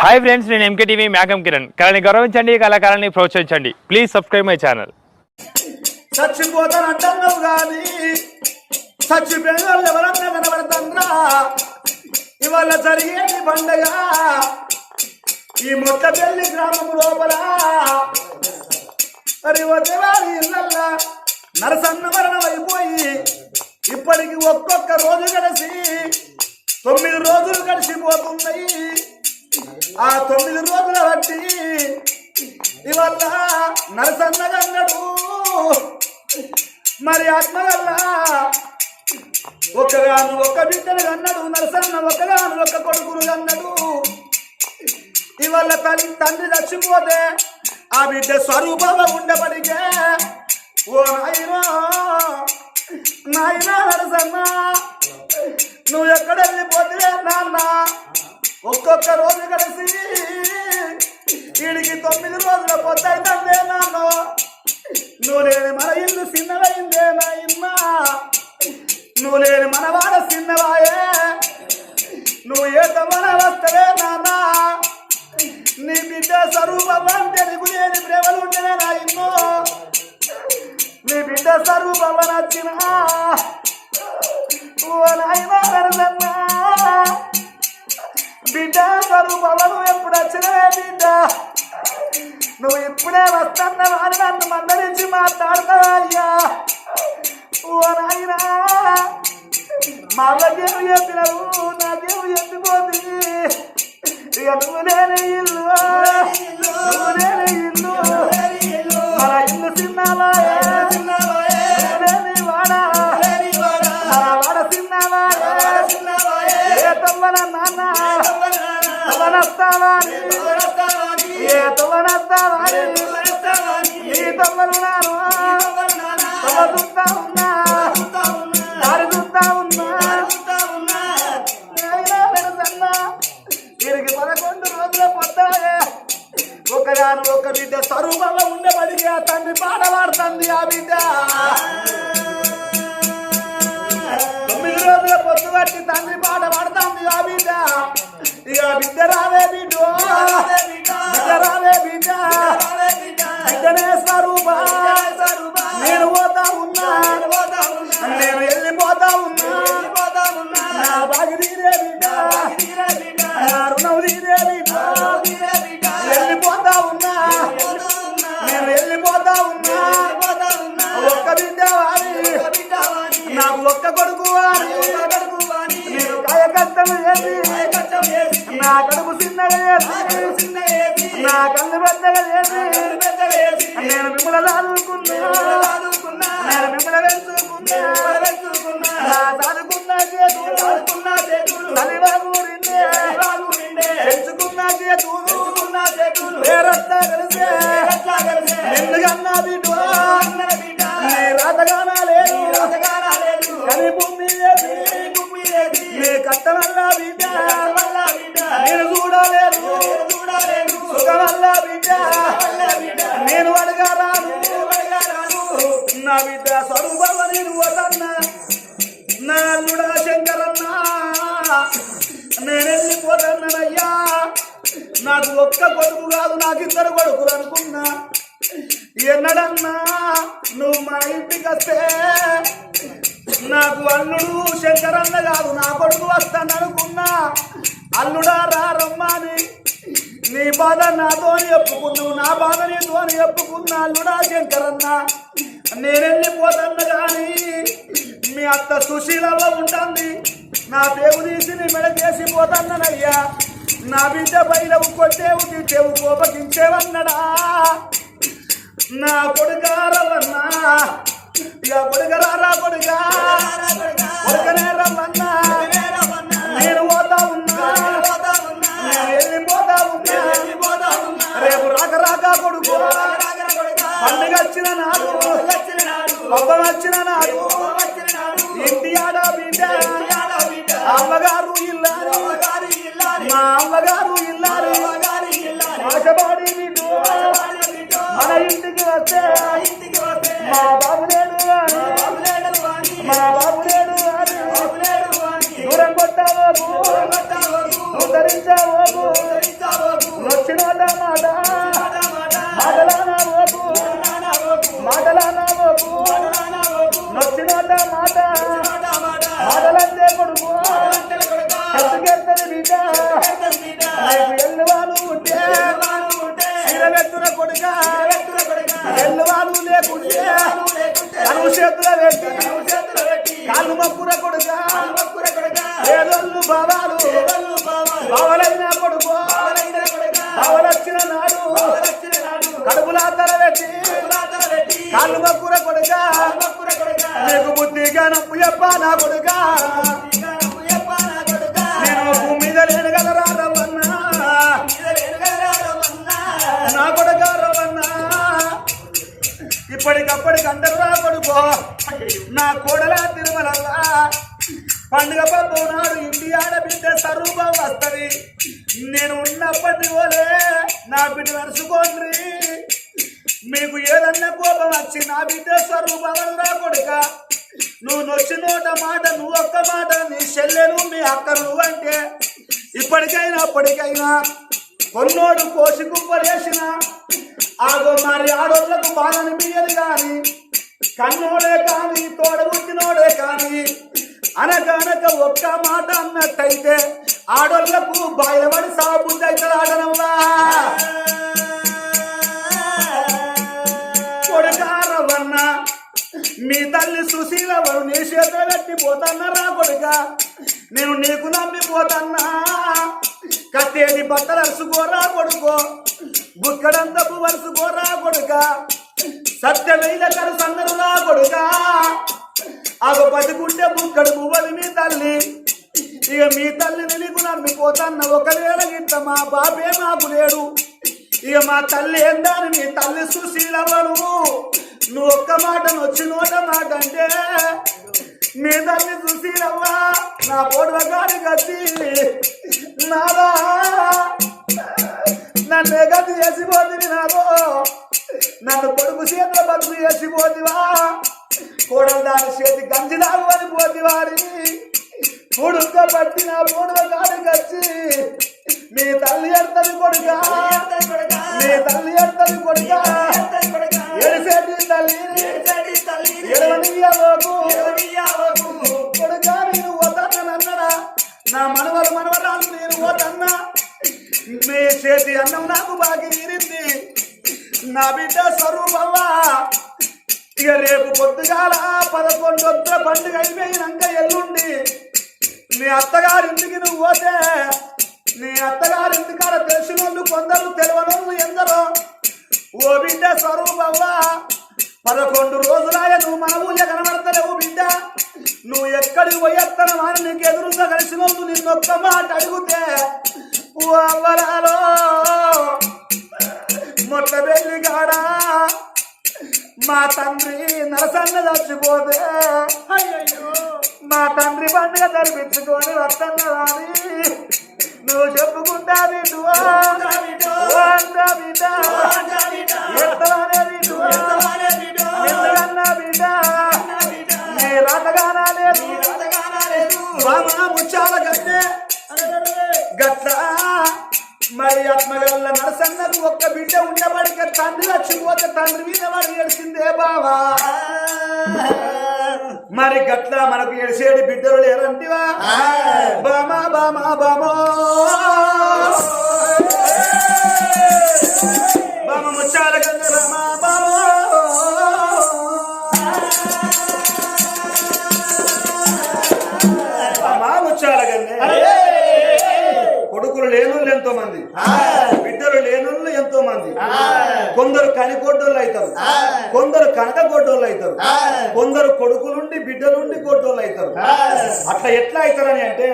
Hi friends, నేను MK TV మేఘం కిరణ్. కళని గౌరవించండి, కళాకారాన్ని ప్రోత్సహించండి. Please subscribe my channel. చచ్చిపోతానంటున్నావు కానీ చచ్చిపోయిన వాళ్ళు ఎవరన్నా కనబడతాండ్రా. ఇవాళ జరిగేది పండగ ఈ మొట్టపల్లి గ్రామం లోపల. మరి వచ్చేవారి ఇళ్ళల్లా నరసన్న మరణం అయిపోయి ఇప్పటికి ఒక్కొక్క రోజు గడిచి 9 రోజులు గడిచిపోతున్నాయి. ఆ 9 రోజుల బట్టి ఇవాళ నరసన్నగన్నాడు. మరి ఆత్మగల్లా ఒక్కగాను ఒక్క బిడ్డను అన్నాడు. నరసన్న ఒక్కగాను ఒక్క కొడుకును అన్నాడు. ఇవాళ తండ్రి చచ్చిపోతే ఆ బిడ్డ స్వరూపంగా ఉండబడికే ఓ నాయనా నాయనా నరసన్న నువ్వు ఎక్కడ వెళ్ళిపోతే నాన్న ఒక్కొక్క రోజు కలిసి వీడికి 9 రోజుల పొద్దైతే నాన్న నువ్వు లేని మన ఇల్లు చిన్నవైందే నాయమ్మ. నువ్వు లేని మన వాడ చిన్నవాయే. నువ్వు ఏ తమ్మన వస్తవే నాన్న. నీ బిడ్డ స్వరూపం అంటే నీకు లేని ప్రేమలు ఉంటేనే నాయమ్మో. నీ బిడ్డ స్వరూపం నచ్చిన ఓ నాయనా నరసన్నా బిడ్డ స్వరూపము ఎప్పుడు వచ్చినవే బిడ్డ. నువ్వు ఇప్పుడే వస్తున్నావా అని నన్ను మందరించి మాట్లాడతావా అయ్యా. ఓ నాయనా మా దేవుడు చెప్పినవు నాకేమి చెప్పిపోతుంది. ఇక నువ్వు లేని ఇల్లు నువ్వు లేని ఇల్లు మన ఇల్లు చిన్నవా లేని వాడా వాడ చిన్నవా ఏ తమ్మన నాన్న తవనస్తావాని ఏ తవనస్తావాని ఈ తమ్మలు నాను తవ చూస్తా ఉన్నా దారి చూస్తా ఉన్నా. వీరికి 11 రోజుల పొద్దాయే ఒకగాను ఒక బిడ్డ స్వరూపంలో ఉండబడికి ఆ తండ్రి పాట పాడుతుంది. ఆ బిడ్డ 9 రోజుల పొద్దు బట్టి తండ్రి పాట పాడుతుంది. ఆ బిడ్డ ఇక బిడ్డ రావే బిడ్డ బిడ్డ రావే బిడ్డ బిడ్డనే స్వరూప నేను పోతా ఉన్నా నేను వెళ్ళిపోతా ఉన్నా. నా బాగి తీరే బిడ్డ నా రుణం తీరే బిడ్డ వెళ్ళిపోతా ఉన్నా నేను వెళ్ళిపోతా ఉన్నా. ఒక్క బిడ్డ వారి నాకు ఒక్క కొడుకు వారి నేను కాయకష్టం చేసి నా కడుపు చిన్నగా చేసి నా కళ్ళు పెద్దగా చేసి నేను మిమ్మల్ని చదువుకున్నా నేను మిమ్మల్ని పెంచుకున్నా నా చదువుకున్న చేతులు తల్లిబాబురిండే పెంచుకున్న చేతులు వేరొత్తా కలిసే నిన్నుగన్నా బిడ్డ నీ రాతగానా లేదు కని భూమి నీ కట్టమల్లా బిడ్డ నేను చూడలేదు సుఖమల్లా బిడ్డ నేను అడగారాను. నా బిడ్డ స్వరూపం నేను వదన్నా నా అల్లుడా శంకరన్నా నేను వెళ్ళిపోతానయ్యా. నాకు ఒక్క కొడుకు కాదు నాకు 2 కొడుకులు అనుకున్నా. ఎన్నడన్నా నువ్వు మా ఇంటికి వస్తే నాకు అల్లుడు శంకరన్న కాదు నా కొడుకు వస్తాను అనుకున్నా. అల్లుడా రా రమ్మని నీ బాధ నాతోని చెప్పుకున్నావు నా బాధ నీతోని చెప్పుకున్నా. అల్లుడా శంకరన్న నేను వెళ్ళిపోతాను కానీ మీ అత్త సుశీలవ ఉంటుంది నా పేరు తీసి నీ మెడ చేసిపోతానయ్యా. నా బిడ్డ బయలువు కొట్టేవు తిట్టేవు కోపగించేవన్నడా. నా కొడుకారవన్నా ఇక కొడుకరారా కొడుకా కొడుకనే రమ్మన్నా నేను పోతా ఉన్నా నేను వెళ్ళిపోతా ఉన్నా. రేపు రాక కొడుకు పండుగ వచ్చిన నాడు పబ్బం వచ్చిన నాడు ఇంటి ఆడ బిడ్డ అమ్మగారు ఇల్లాలి మా అమ్మగారు ఇల్లాలి ఆశపాడి బిడ్డ మన ఇంటికి వస్తే మా బాబు లేడు మా బాబు లేడు దూరం కొట్టావు ధరించావు గంటలు రా కొడుకో నా కోడలా తిరుమలవ్వా పండుగ పబ్బు నాడు ఇంటి ఆడబిడ్డ స్వరూపం వస్తుంది నేను ఉన్నప్పటి పోలే నా బిడ్డ నడుచుకోండి మీకు ఏదన్నా కోపం వచ్చి నా బిడ్డ స్వరూపం రా కొడుక నువ్వు నొచ్చి నోట మాట నువ్వు ఒక్క మాట నీ చెల్లెలు మీ అక్క నువ్వంటే ఇప్పటికైనా అప్పటికైనా కొన్నోడు కోసి కుప్పలేసిన ఆగో మరి ఆడోళ్లకు బాగా అనిపించదు కానీ కన్నోడే కానీ తోడబుట్టినోడే కానీ అనగనక ఒక్క మాట అన్నట్టయితే ఆడోళ్లకు బయలుపడి సాబుద్ది అవుతుంది ఆడనవ్వా కొడుకారవన్న మీ తల్లి సుశీలవరు నీ చేత పెట్టిపోతన్నారా కొడుక నేను నీకు నమ్మిపోతన్నా కట్టేది బట్టలు అరుసుకోరా కొడుకో బుక్కడంతపు వరుసుకోరా కొడుక సత్యమైన కరుసన్నరు రా కొడుక అగ బతికుంటే బుక్కడు పువ్వది మీ తల్లి ఇక మీ తల్లిని నీకు నమ్మిపోతన్న ఒకవేళ ఇంత మా బాబే మాకు లేడు ఇక మా తల్లి ఏందని మీ తల్లి సుశీలవరు నువ్వు ఒక్క మాట నొచ్చి నోట మాట అంటే మీ తల్లి సుశీలవ్వా నా పోటువ గాడి గట్టి నాదా నన్ను గతి చేసిపోతుంది నాదో నన్ను కొడుకు చేతుల బతుకు చేసిపోతివా కోడలు దాని చేతి గంజిలాగు అని పోతివాడి కొడుక పట్టి నా పోటువ గాడి గచ్చి మీ తల్లి ఎడతది కొడుక మీ తల్లి ఎడతది కొడుక ఎడిసేటి తల్లి ఎడవనియాలకు కొడుక నేను పోతానన్నడా నా మనవరాలు నేను పోతన్నా మీ చేతి అన్నం నాకు బాగా తీరింది నా బిడ్డ స్వరూపవ్వా ఇక రేపు పొద్దుగాల 11 పండుగ అయిపోయినాక ఎల్లుండి నీ అత్తగారింటికి నువ్వు పోతే నీ అత్తగారింటికాడ తెలిసిన వాళ్ళు కొందరు తెలియనోళ్ళు ఎందరో ఓ బిడ్డ స్వరూపవ్వా 11 రోజులాయ నువ్వు మన ఊళ్ళ కనబడతలేవు బిడ్డ నువ్వు ఎక్కడికి పోయేత్తన వారు నీకు ఎదురుగా కలిసిన వాళ్ళు నిన్నొక్క మాట అడిగితే ఓ అవ్వరాలో మొట్ట వెళ్ళి కాడా మా తండ్రి నరసన్న చచ్చిపోతే మా తండ్రి పండుగ జరిపించుకొని వస్తున్నదాని నువ్వు చెప్పుకుంటా బిడ్డు ఎత్తవానే బిడ్డు ఎందుకన్నా బిడ్డ నీ రాతగానా లేదు ముచ్చాల గట్టే గట్ల మరి ఆత్మగల్ల నరసన్నకు ఒక్క బిడ్డ ఉండబడిక తండ్రి చచ్చిపోతే తండ్రి మీద వాడు ఏడ్చిందే బావా మరి గట్ల మనకు ఏడ్చేడు బిడ్డలు లేరంటివా బామా బామా బామో బామ ముచ్చాల గల్ల రామా బామో బామా ముచ్చాల గల్లే కొడుకులు లేనుళ్ళు ఎంతో మంది బిడ్డలు లేనుళ్ళు ఎంతో మంది కొందరు కనికొడ్డోళ్ళు అవుతారు కొందరు కనక కొడ్డోళ్ళు అవుతారు కొందరు కొడుకులుండి బిడ్డలుండి కొడ్డోళ్ళు అవుతారు అట్లా ఎట్లా అవుతారని అంటే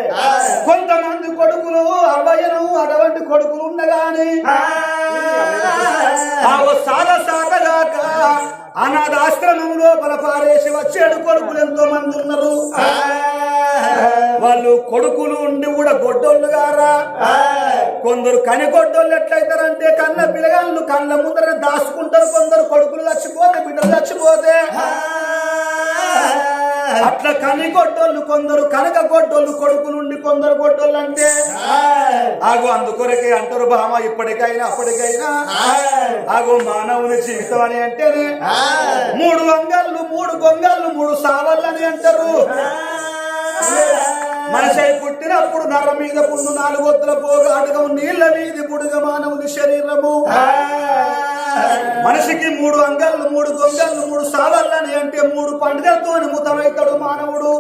కొంతమంది కొడుకులు అవ్వయ్యను అటువంటి కొడుకులు ఉండగాని సాగసాగగాక అనాథాశ్రమం లోపల పారేసి వచ్చేడు కొడుకులు ఎంతో మంది ఉన్నారు వాళ్ళు కొడుకులు ఉండి కూడా గొడ్డోళ్ళు గారా కొందరు కని గొడ్డోళ్ళు ఎట్లయితారంటే కన్న పిల్లగాళ్ళు కళ్ళ ముందర దాచుకుంటారు కొందరు కొడుకులు చచ్చిపోతే బిడ్డలు చచ్చిపోతే అట్లా కని గొడ్డోళ్ళు కొందరు కనక గొడ్డోళ్ళు కొడుకు నుండి కొందరు గొడ్డోళ్ళు అంటే ఆగో అందుకొరకే అంటారు బామ ఇప్పటికైనా అప్పటికైనా ఆగో మానవుని జీవితం అని అంటేనే 3 వంగళ్ళు 3 గొంగళ్ళు 3 సావళ్ళని అంటారు మనిషి పుట్టినప్పుడు నర మీద పుండు 4 ఒత్తుల పోగాడుగా నీళ్ల మీది పుడుగ మానవుని శరీరము మనిషికి 3 అంగళ్ళు 3 గొంగళ్ళు 3 సావళ్ళని అంటే 3 పండుగలతో ముతమవుతాడు మానవుడు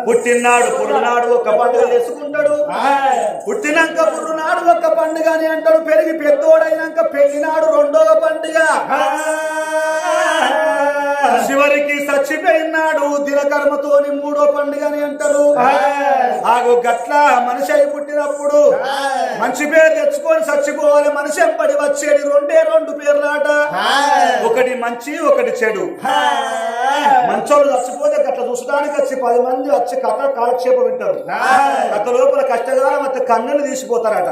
పుట్టినాడు పురునాడు ఒక పండుగ చేసుకుంటాడు పుట్టినాక పురునాడు ఒక పండుగ అని అంటాడు పెరిగి పెద్దోడైనాక పెళ్లినాడు 2వ పండుగ చివరికి చచ్చిపోయినాడు దినకర్మతోని మూడో పండుగని అంటారు. ఆగు గట్ల మనిషి అయి పుట్టినప్పుడు మంచి పేరు తెచ్చుకొని చచ్చిపోవాలి. మనిషి ఎంపడి వచ్చేది రెండు పేర్లాట, ఒకటి మంచి ఒకటి చెడు. మంచోళ్ళు చచ్చిపోతే గట్ల చూసడానికి వచ్చి 10 మంది వచ్చి కథ కాలక్షేపం వింటారు. కథ లోపల కష్టకాలం ಮತ್ತೆ కన్నులు తీసిపోతారట.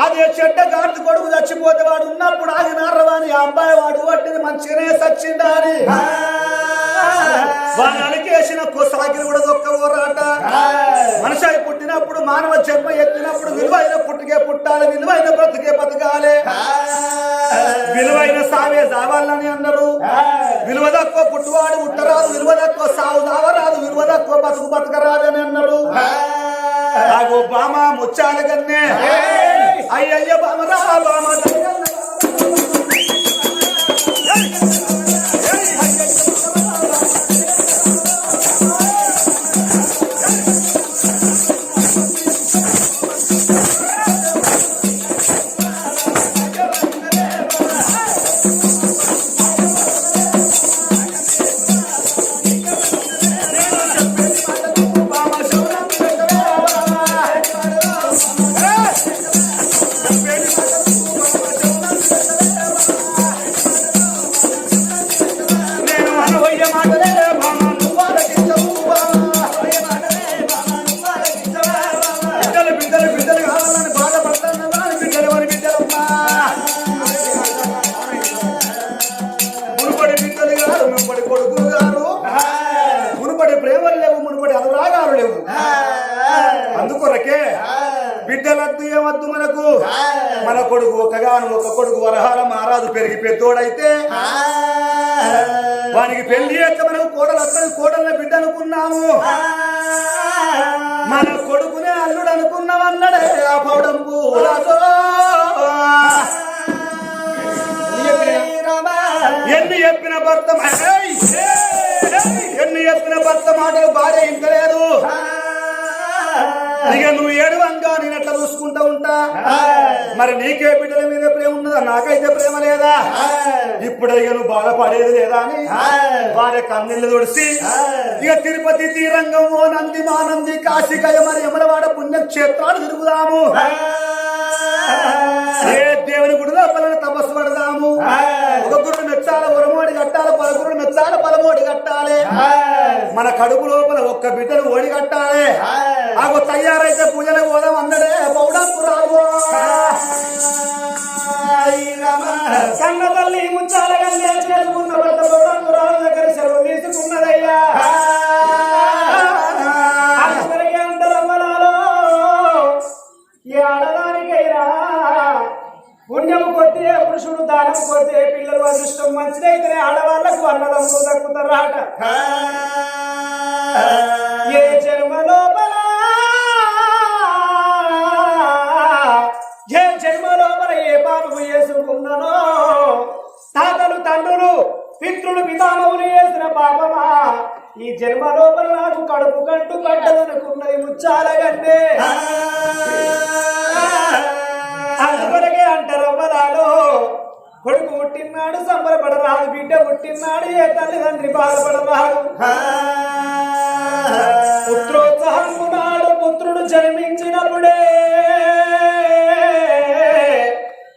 అదే చెడ్డ గాడి కొడుకు చచ్చిపోతే వాడు ఉన్నప్పుడు ఆగినారవాని ఆ అబ్బాయి వాడు పట్టింది మంచిగానే చచ్చిందా అని వాడిని అలికేసిన సాగిరి కూడా దొక్కవరాట. మనిషి అయి పుట్టినప్పుడు మానవ జన్మ ఎత్తినప్పుడు విలువైన పుట్టుకే పుట్టాలి, విలువైన బ్రతుకే బతకాలి, విలువైన సావే సావాలని అన్నారు. విలువ తక్కువ పుట్టువాడు పుట్టరాదు, విలువ తక్కువ సావు సావరాదు, విలువ తక్కువ బతుకు బతకరాదు అని అన్నారు. నాకు బామ ముచ్చాల కన్నే అయ్యయ్య బామరా బామ అందుకొరకే బిడ్డలద్దు ఏమద్దు మనకు. మన కొడుకు ఒకగాను ఒక కొడుకు వరహాల మహారాజు పెరిగి పెద్దోడైతే వానికి పెళ్లి యొక్క మనకు కోడల బిడ్డ అనుకున్నాము. మన కొడుకునే అల్లుడు అనుకున్నామన్నాడే ఆ పౌడంపు ఎన్ని చెప్పిన భర్త మాటలు భార్య ఇంటలేదు. ఇక నువ్వు ఏడువంగా నేను ఎట్లా చూసుకుంటా ఉంటా. మరి నీకే బిడ్డల మీద ప్రేమ ఉన్నదా? నాకైతే ప్రేమ లేదా? ఇప్పుడు ఇక నువ్వు బాధపడేది లేదా అని భార్య కన్నీళ్లు తుడిసి ఇక తిరుపతి తీరంగం ఓ నంది మానంది కాశీకయ మరి యమలవాడ పుణ్యక్షేత్రాలు తిరుగుదాము. ఏ దేవుని గుడి లోపల తపస్సు పడదాము. ఒక గురుడు మెచ్చాల ఒరమోడి కట్టాలి, పలుగురుడు మెచ్చాల పలమోడి కట్టాలి. మన కడుపు లోపల ఒక్క బిడ్డను ఓడి కట్టాలి. ఆగో తయారైతే పూజలకు పోదాం అన్నడే పౌడప్పు రావు. కన్న తల్లి ముచ్చాల చేసుకున్న భర్త పౌడప్పు రావు దగ్గర సెలవు తీసుకున్నదయ్యా. ఈ ఆడదానికైనా పుణ్యము కొద్దే పురుషుడు దానం కొద్దే పిల్లలు అదృష్టం మంచిదైతే ఆడవాళ్లకు అన్నదమ్ములు దక్కుతారట. ఏ జన్మ లోపల ఏ పాపము చేసుకున్నానో తాతలు తండ్రులు పితృలు పితామవులు చేసిన పాపమా ఈ జన్మ లోపల నాకు కడుపు కంటు పడ్డదనుకున్నది ముచ్చాల గన్నే. అందువరకే అంటారు అవ్వలాలో కొడుకు పుట్టినాడు సంబరపడరాదు, బిడ్డ పుట్టినాడు ఏ తల్లిదండ్రి బాధపడరాదు. పుత్రోత్సాహము నాడు పుత్రుడు జన్మించినప్పుడే,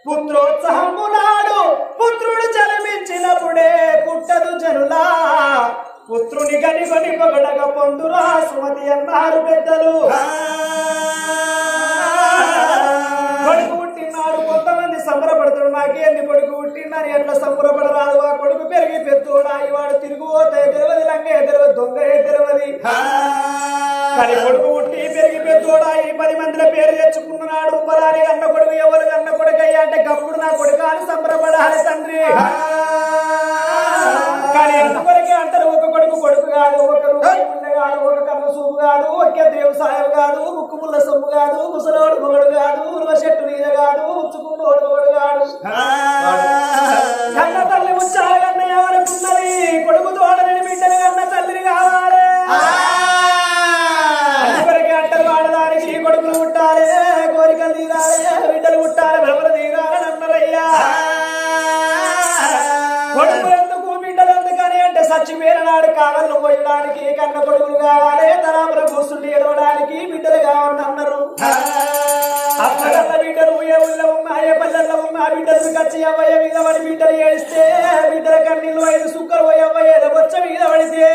పుత్రోత్సాహము నాడు పుత్రుడు జన్మించినప్పుడే పుట్టదు జనులా పుత్రుని గని కొని పొగడక పొందురా సుమతి అన్నారు పెద్దలు. కొడుకు పుట్టినాడు కొంతమంది సంబరపడతారు, నాకేంది కొడుకు పుట్టిందని ఎట్లా సంబరపడరాదు. ఆ కొడుకు పెరిగి పెద్దోడాయి వాడు తిరుగుపోతే తెరవది, లంగే తెరవది, దొంగ తెరవది. కానీ కొడుకు పుట్టి పెరిగి పెద్దోడాయి 10 మందిల పేరు తెచ్చుకున్నాడు. పలాని అన్న కొడుకు ఎవరు అన్న కొడుకు అయ్యా అంటే గప్పుడు నా కొడుకు అని సంబరపడాలి తండ్రి. కానీ ఎంతవరకే అంటారు ఒక కొడుకు కొడుకు కాదు, ఒక రూపాయి కాదు, ఒక కన్న సూపు కాదు, ఒకే దేవసాయం కాదు, ముక్కు ముళ్ళ సొమ్ము కాదు, ముసలోడు మొగడు కాదు, ఉరువ చెట్టు నీద కాదు, ఉచ్చుకున్నోడు మొగడు కాదు. కన్న తల్లి ముచ్చాలన్న ఎవరుకున్నది కొడుకు తోడని బిడ్డని కన్న తల్లిని కావాలి. అంతవరకే అంటారు ఆడదానికి కొడుకులు పుట్టాలి, కోరికలు తీరాలి, బిడ్డలు కన్న కొడుకులు కావాలి తరాపుల కూర్చుండి ఎడవడానికి బిడ్డలు కావాలని అన్నారు అప్పగల్ల బిడ్డలు ఏ ఊళ్ళో ఉన్నా ఏ పల్లెల్లో ఉన్నా బిడ్డలు ఖర్చు అవ్వయ్య మీద పడి బిడ్డలు ఏడిస్తే బిడ్డల కన్నీళ్ళు 5 సుక్కలు పోయవ్వయ్య బొచ్చ మీద పడితే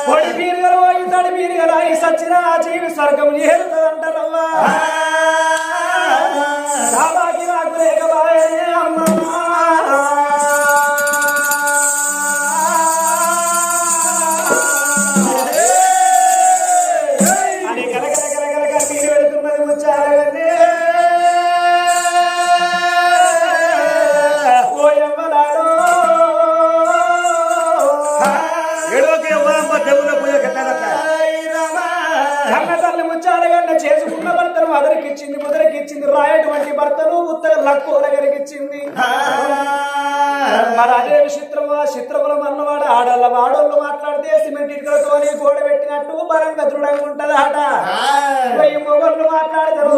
పొడి పీరుగలు పోయి తడి పీరుగలు అయి సచ్చిన ఆ జీవి స్వర్గం చేరుతుందంటారవ్వా దాబాకి నాకు లేకబాయే అమ్మమ్మా అని గలగల నీరు వెళుతున్నది ముచ్చారగనే ఓయమ్మలాడో ఏడోకే ఓరమ్మ దేవుళ్ళ పూజ కట్టారట కన్న తల్లి ముచ్చారగన్న చేసుకున్న భర్తను అదరికిచ్చింది ముదరికిచ్చింది రాయటువంటి భర్తను ఉత్తర లక్కులగరికిచ్చింది మరి అదే చిత్రము ఆ చిత్రముల మన్నవాడు ఆడళ్ళ వాడోళ్ళు మాట్లాడితే సిమెంట్ ఇటుకలతో గోడ పెట్టినట్టు బలంగా దృఢంగా ఉంటది ఆట మొగళ్ళు మాట్లాడతారు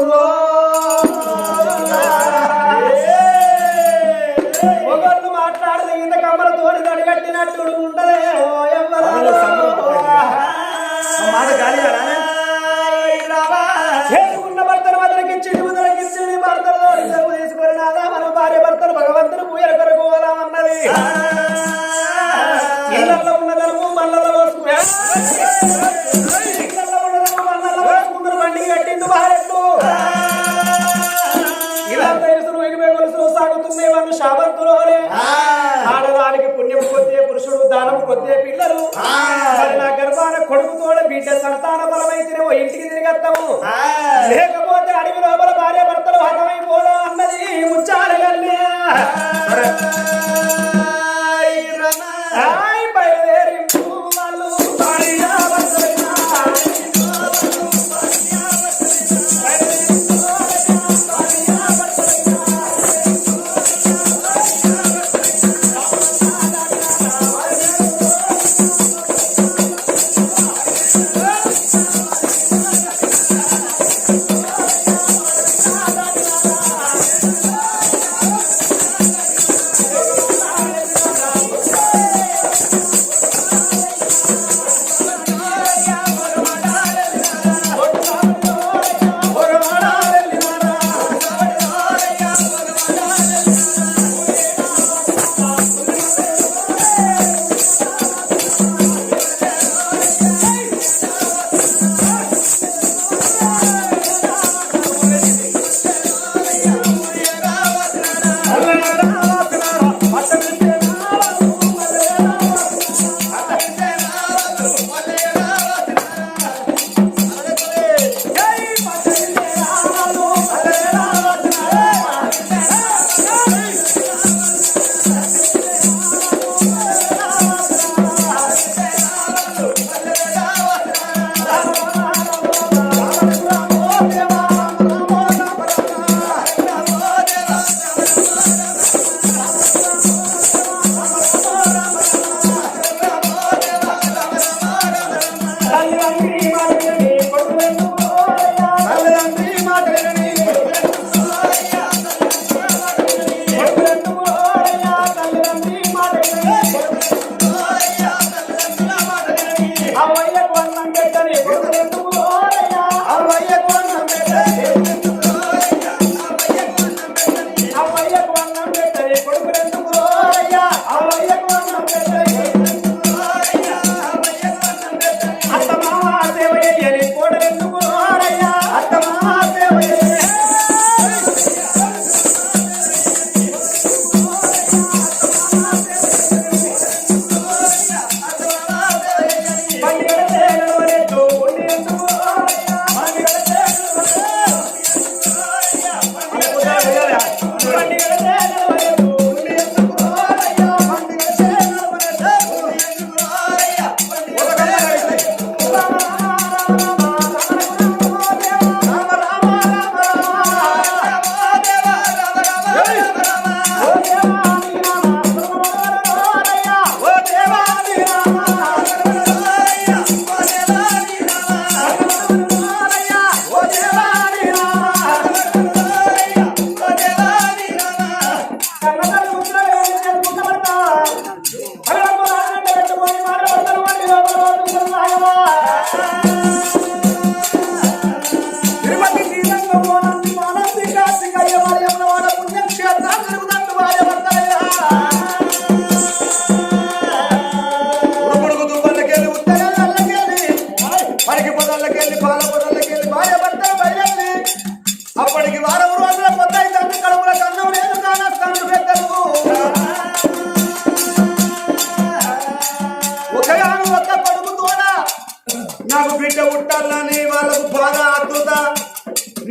మొగళ్ళు మాట్లాడితే ఇంత కమ్మలతో దడిగట్టినట్టు ఉంటదే మాట గాలి చేసుకున్న భర్తను వదలకిచ్చింది ముదలకిచ్చింది భర్తలు తీసుకొని నాదా మన భార్య భర్తలు భగవంతుడు పూయల కొరకు పోదామన్నది ఇళ్లలో ఉన్న ధనము మళ్ళలో పోసుకున్నా ఇళ్లలో ఉన్న ధనము మళ్ళలో పోసుకుందరు బండికి కట్టిండు భార్యలు ఇలా తెలుసు ఎగిపోయి సాగుతున్నాయి వాళ్ళు శాపంతులోనే ఆడదానికి పుణ్యం కొద్దే పురుషుడు దానం కొద్దే పిల్లలు మరి నా గర్భాన కొడుకుతోడ బిడ్డ సంతాన బలమైతేనే ఇంటికి తిరిగేస్తాము లేకపోతే అడవి లోపల భార్య భర్తలు హతమైపోదా అన్నది ముచ్చారగల్లి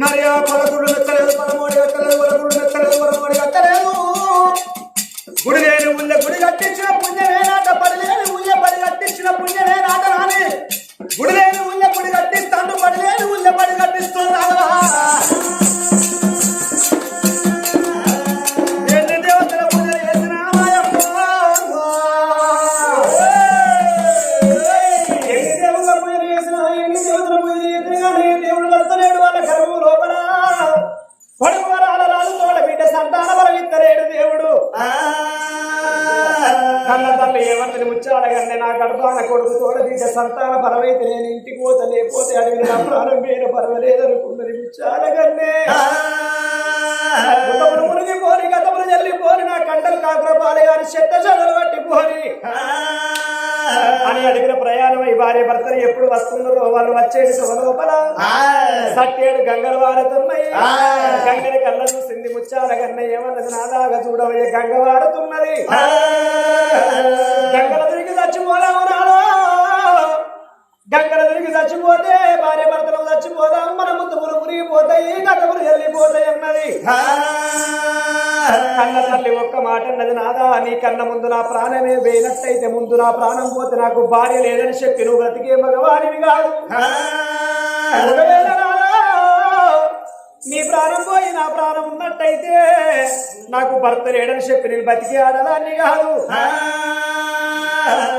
మరి ఆ పదకొండు మెచ్చలేదు 13 ఎక్కలేదు 13 మెచ్చలేదు 13 ఎక్కలేదు గుడి లేని ఊళ్ళో గుడి కట్టించిన పుణ్యమే నాట పడి లేని ఊళ్ళో పడి కట్టించిన పుణ్యమే నాట రాని గుడి లేని ఊళ్ళో గుడి కట్టిస్తాను పడి లేని ఊళ్ళో పడి కట్టిస్తున్నాను ఎన్ని దేవతల పూజలు చేసిన ఎన్ని దేవుళ్ళ పూజలు చేసిన ఎన్ని దేవతల పూజలు చేసిన కానీ దేవుడు వస్తలేడు వాళ్ళ గర్భం లోపల పడుకు వరాల రాజు తోడ బిడ్డ సంతాన బలం ఇత్తలేడు దేవుడు కన్న తల్లి ఏమంటది ముచ్చాడగండి నా గర్భాన కొడుకు తోడ బిడ్డ సంతాన పరమైతే నేను ఇంటికి పోత లేకపోతే అడిగిన నా ప్రాణం మీద పర్వాలేదు అనుకున్నది ముచ్చాడగండి గతములు మునిగిపోని గతములు జల్లిపోని నా కంటలు కాకురపాలి గారి చెత్త చెదలు పట్టిపోని అని అడిగిన ప్రయాణం ఈ భార్య భర్తలు ఎప్పుడు వస్తున్నారో వాళ్ళు వచ్చేది లోపల సట్టేడు గంగలు వారుతున్నాయి గంగని కళ్ళ చూసింది ముచ్చాలగన్న ఏమన్నది నాదాగా చూడవయ్య గంగ వారుతున్నది గంగల తిరిగి చచ్చిపోదాము నాలో గంగల తిరిగి చచ్చిపోతే భార్య భర్తలు చచ్చిపోదాం మన ముద్దుములు మునిగిపోతాయి గతములు వెళ్ళిపోతాయి అన్నది కన్న తల్లి ఒక్క మాట అన్నది నాదా నీ కన్న ముందు నా ప్రాణమే వేయినట్టయితే ముందు నా ప్రాణం పోతే నాకు భార్య లేదని చెప్పి నువ్వు బ్రతికే మగవాడివి కాదు ఒకవేళ నీ ప్రాణం పోయి నా ప్రాణం ఉన్నట్టయితే నాకు భర్త లేడని చెప్పి నేను బతికి ఆడదాన్ని కాదు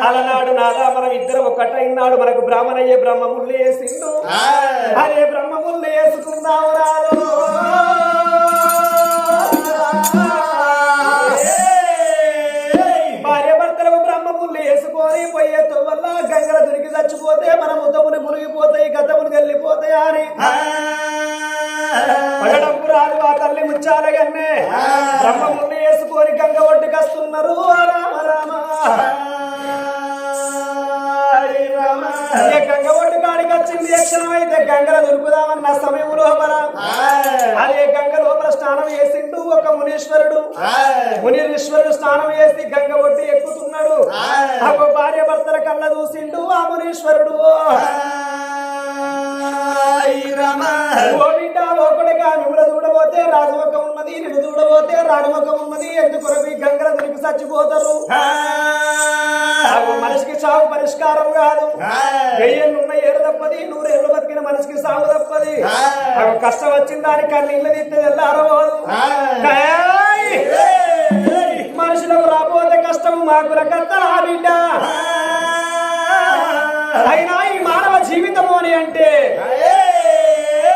అలనాడు నాదా మనం ఇద్దరం ఒక్కటైనాడు మనకు బ్రాహ్మణయ్యే బ్రహ్మముళ్ళు వేసిండు అదే బ్రహ్మముళ్ళు వేసుకుందాము రాదు భార్య భర్తలకు బ్రహ్మముళ్ళు వేసుకొని పోయేతో వల్ల గంగల దొరికి చచ్చిపోతే మన ముద్దముని మునిగిపోతాయి గతములు వెళ్ళిపోతాయి అని పగడంపు రాదు ఆ తల్లి ముచ్చాలగన్నే బ్రహ్మముళ్ళు వేసుకొని గంగ ఒడ్డుకి వస్తున్నారు రామ రామ గంగ ఒడ్డు కాడికి వచ్చింది యక్షణం అయితే గంగల దొరుకుదామన్న సమయం లోపల అదే గంగ లోపల స్నానం చేసిండు ఒక మునీశ్వరుడు స్నానం చేసి గంగ ఒడ్డు ఎక్కుతున్నాడు ఒక భార్య భర్తల కళ్ళ చూసిండు ఆ మునీశ్వరుడు మిమ్మల్ని చూడబోతే రాజముఖం ఉన్నది నిన్ను చూడబోతే రాజముఖం ఉన్నది ఎందుకొరకు గంగల దొరికి చచ్చిపోతారు మనిషికి సాగు పరిష్కారం కాదు 1000 ఉన్న ఏడు తప్పది 100 ఏళ్ళు బతికిన మనిషికి సాగు తప్పది కష్టం వచ్చిన దానికి అన్ని ఇళ్ళ తీస్తే వెళ్ళారబోదు మనుషులకు రాబోతే కష్టం మాకు రకత్త బిడ్డ అయినా ఈ మానవ జీవితము అని అంటే